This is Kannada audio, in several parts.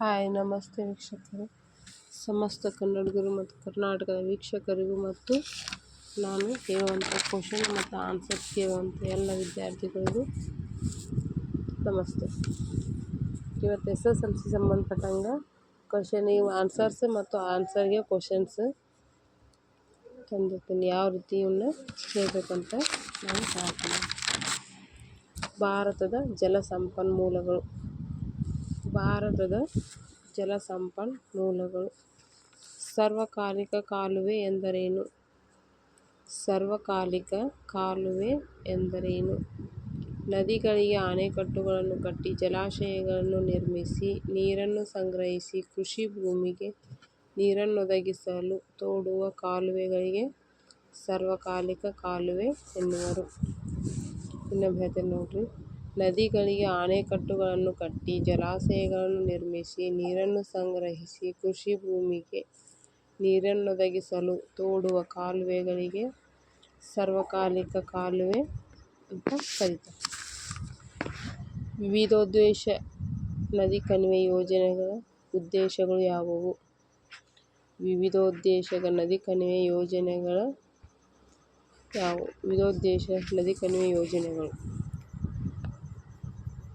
ಹಾಯ್ ನಮಸ್ತೆ ವೀಕ್ಷಕರೇ, ಸಮಸ್ತ ಕನ್ನಡಿಗರು ಮತ್ತು ಕರ್ನಾಟಕದ ವೀಕ್ಷಕರಿಗೂ ಮತ್ತು ನಾನು ಹೇಳುವಂಥ ಕ್ವಶನ್ ಮತ್ತು ಆನ್ಸರ್ ಕೇಳುವಂಥ ಎಲ್ಲ ವಿದ್ಯಾರ್ಥಿಗಳಿಗೂ ನಮಸ್ತೆ. ಇವತ್ತು SSLC ಸಂಬಂಧಪಟ್ಟಂಗೆ ಕ್ವಶನಿಗೆ ಆನ್ಸರ್ಸ್ ಮತ್ತು ಆನ್ಸರ್ಗೆ ಕ್ವಶನ್ಸ್ ತಂದಿರ್ತೀನಿ. ಯಾವ ರೀತಿ ಇವನ್ನ ಹೇಳಬೇಕಂತ ನಾನು ಹೇಳ್ತೀನಿ. ಭಾರತದ ಜಲಸಂಪನ್ಮೂಲಗಳು. ಸಾರ್ವಕಾಲಿಕ ಕಾಲುವೆ ಎಂದರೇನು? ಸಾರ್ವಕಾಲಿಕ ಕಾಲುವೆ ಎಂದರೇನು? ನದಿಗಳಿಗೆ ಅಣೆಕಟ್ಟುಗಳನ್ನು ಕಟ್ಟಿ ಜಲಾಶಯಗಳನ್ನು ನಿರ್ಮಿಸಿ ನೀರನ್ನು ಸಂಗ್ರಹಿಸಿ ಕೃಷಿ ಭೂಮಿಗೆ ನೀರನ್ನೊದಗಿಸಲು ತೋಡುವ ಕಾಲುವೆಗಳಿಗೆ ಸಾರ್ವಕಾಲಿಕ ಕಾಲುವೆ ಎನ್ನುವರು. ಇನ್ನೊಮ್ಮೆ ಹೇಳ್ತೇನೆ ನೋಡ್ರಿ. ನದಿಗಳಿಗೆ ಅಣೆಕಟ್ಟುಗಳನ್ನು ಕಟ್ಟಿ ಜಲಾಶಯಗಳನ್ನು ನಿರ್ಮಿಸಿ ನೀರನ್ನು ಸಂಗ್ರಹಿಸಿ ಕೃಷಿ ಭೂಮಿಗೆ ನೀರನ್ನೊದಗಿಸಲು ತೋಡುವ ಕಾಲುವೆಗಳಿಗೆ ಸಾರ್ವಕಾಲಿಕ ಕಾಲುವೆ ಅಂತ ಕರೀತಾರೆ. ವಿವಿಧೋದ್ದೇಶ ನದಿ ಕಣಿವೆ ಯೋಜನೆಗಳ ಉದ್ದೇಶಗಳು ಯಾವುವು? ವಿವಿಧೋದ್ದೇಶ ನದಿ ಕಣಿವೆ ಯೋಜನೆಗಳು ಯಾವುವು? ವಿವಿಧೋದ್ದೇಶ ನದಿ ಕಣಿವೆ ಯೋಜನೆಗಳು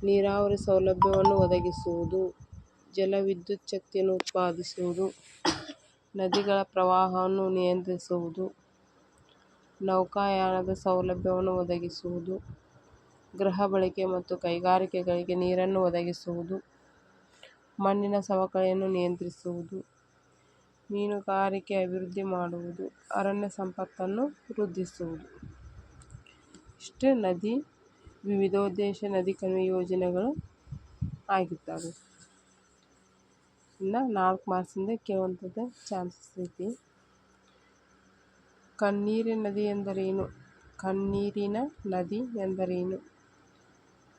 ನೀರಾವರಿ ಸೌಲಭ್ಯವನ್ನು ಒದಗಿಸುವುದು, ಜಲವಿದ್ಯುತ್ ಶಕ್ತಿಯನ್ನು ಉತ್ಪಾದಿಸುವುದು, ನದಿಗಳ ಪ್ರವಾಹವನ್ನು ನಿಯಂತ್ರಿಸುವುದು, ನೌಕಾಯಾನದ ಸೌಲಭ್ಯವನ್ನು ಒದಗಿಸುವುದು, ಗೃಹ ಬಳಕೆ ಮತ್ತು ಕೈಗಾರಿಕೆಗಳಿಗೆ ನೀರನ್ನು ಒದಗಿಸುವುದು, ಮಣ್ಣಿನ ಸವಕಳಿಯನ್ನು ನಿಯಂತ್ರಿಸುವುದು, ಮೀನುಗಾರಿಕೆ ಅಭಿವೃದ್ಧಿ ಮಾಡುವುದು, ಅರಣ್ಯ ಸಂಪತ್ತನ್ನು ವೃದ್ಧಿಸುವುದು. ಇಷ್ಟು ವಿವಿಧೋದ್ದೇಶ ನದಿ ಕಣಿವೆ ಯೋಜನೆಗಳು ಆಗಿದ್ದಾವೆ. ಇನ್ನು 4 ಮಾರ್ಕ್ಸಿಂದ ಕೇಳುವಂಥದ್ದು ಚಾನ್ಸಸ್ ಐತಿ. ಕಣ್ಣೀರಿನ ನದಿ ಎಂದರೇನು? ಕಣ್ಣೀರಿನ ನದಿ ಎಂದರೇನು?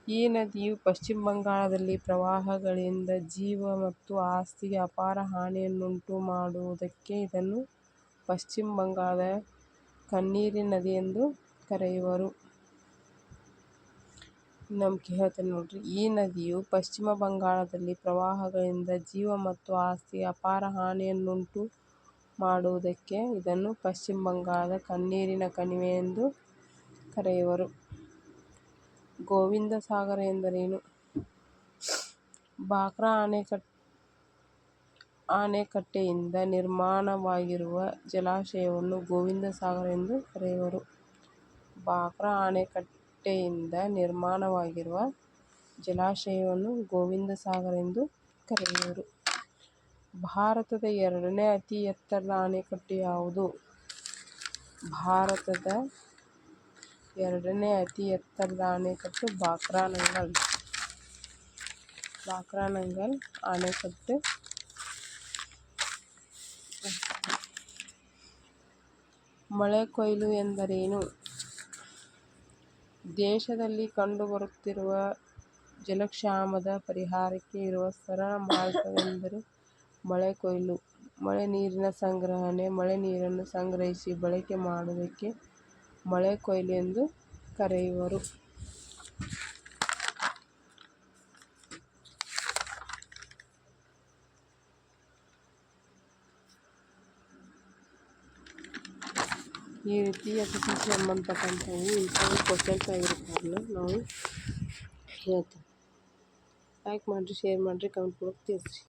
ಈ ನದಿಯು ಪಶ್ಚಿಮ ಬಂಗಾಳದಲ್ಲಿ ಪ್ರವಾಹಗಳಿಂದ ಜೀವ ಮತ್ತು ಆಸ್ತಿಗೆ ಅಪಾರ ಹಾನಿಯನ್ನುಂಟು ಮಾಡುವುದಕ್ಕೆ ಇದನ್ನು ಪಶ್ಚಿಮ ಬಂಗಾಳದ ಕಣ್ಣೀರಿನ ನದಿ ಎಂದು ಕರೆಯುವರು. ಇನ್ನೊಮ್ಮೆ ಹೇಳ್ತೇನೆ ನೋಡ್ರಿ. ಈ ನದಿಯು ಪಶ್ಚಿಮ ಬಂಗಾಳದಲ್ಲಿ ಪ್ರವಾಹಗಳಿಂದ ಜೀವ ಮತ್ತು ಆಸ್ತಿಗೆ ಅಪಾರ ಹಾನಿಯನ್ನುಂಟು ಮಾಡುವುದಕ್ಕೆ ಇದನ್ನು ಪಶ್ಚಿಮ ಬಂಗಾಳದ ಕಣ್ಣೀರಿನ ಕಣಿವೆ ಎಂದು ಕರೆಯುವರು. ಗೋವಿಂದ ಸಾಗರ ಎಂದರೇನು? ಬಾಕ್ರಾ ಅಣೆಕಟ್ಟೆಯಿಂದ ನಿರ್ಮಾಣವಾಗಿರುವ ಜಲಾಶಯವನ್ನು ಗೋವಿಂದ ಸಾಗರ ಎಂದು ಕರೆಯುವರು. ಬಾಕ್ರಾ ಅಣೆಕಟ್ಟೆಯಿಂದ ನಿರ್ಮಾಣವಾಗಿರುವ ಜಲಾಶಯವನ್ನು ಗೋವಿಂದ ಸಾಗರ ಎಂದು ಕರೆಯುವರು. ಭಾರತದ 2ನೇ ಅತಿ ಎತ್ತರದ ಅಣೆಕಟ್ಟು ಯಾವುದು? ಭಾರತದ 2ನೇ ಅತಿ ಎತ್ತರದ ಅಣೆಕಟ್ಟು ಬಾಕ್ರಾನಂಗಲ್ ಅಣೆಕಟ್ಟು. ಮಳೆ ಕೊಯ್ಲು ಎಂದರೇನು? ದೇಶದಲ್ಲಿ ಕಂಡುಬರುತ್ತಿರುವ ಜಲಕ್ಷಾಮದ ಪರಿಹಾರಕ್ಕೆ ಇರುವ ಸರಳ ಮಾರ್ಗವೆಂದರೆ ಮಳೆ ಕೊಯ್ಲು. ಮಳೆ ನೀರಿನ ಸಂಗ್ರಹಣೆ. ಮಳೆ ನೀರನ್ನು ಸಂಗ್ರಹಿಸಿ ಬಳಕೆ ಮಾಡುವುದಕ್ಕೆ ಮಳೆ ಕೊಯ್ಲು ಎಂದು ಕರೆಯುವರು. ಈ ರೀತಿ SSLC ಸಂಬಂಧಪಟ್ಟಂಥವು ಇಂಥವು ಕ್ವಶನ್ಸ್ ಆಗಿರ್ತಾವಲ್ಲ ನಾವು ಹೇಳ್ತೀವಿ. ಲೈಕ್ ಮಾಡಿರಿ, ಶೇರ್ ಮಾಡಿರಿ, ಕಮೆಂಟ್ ಮೂಲಕ ತಿಳಿಸ್ರಿ.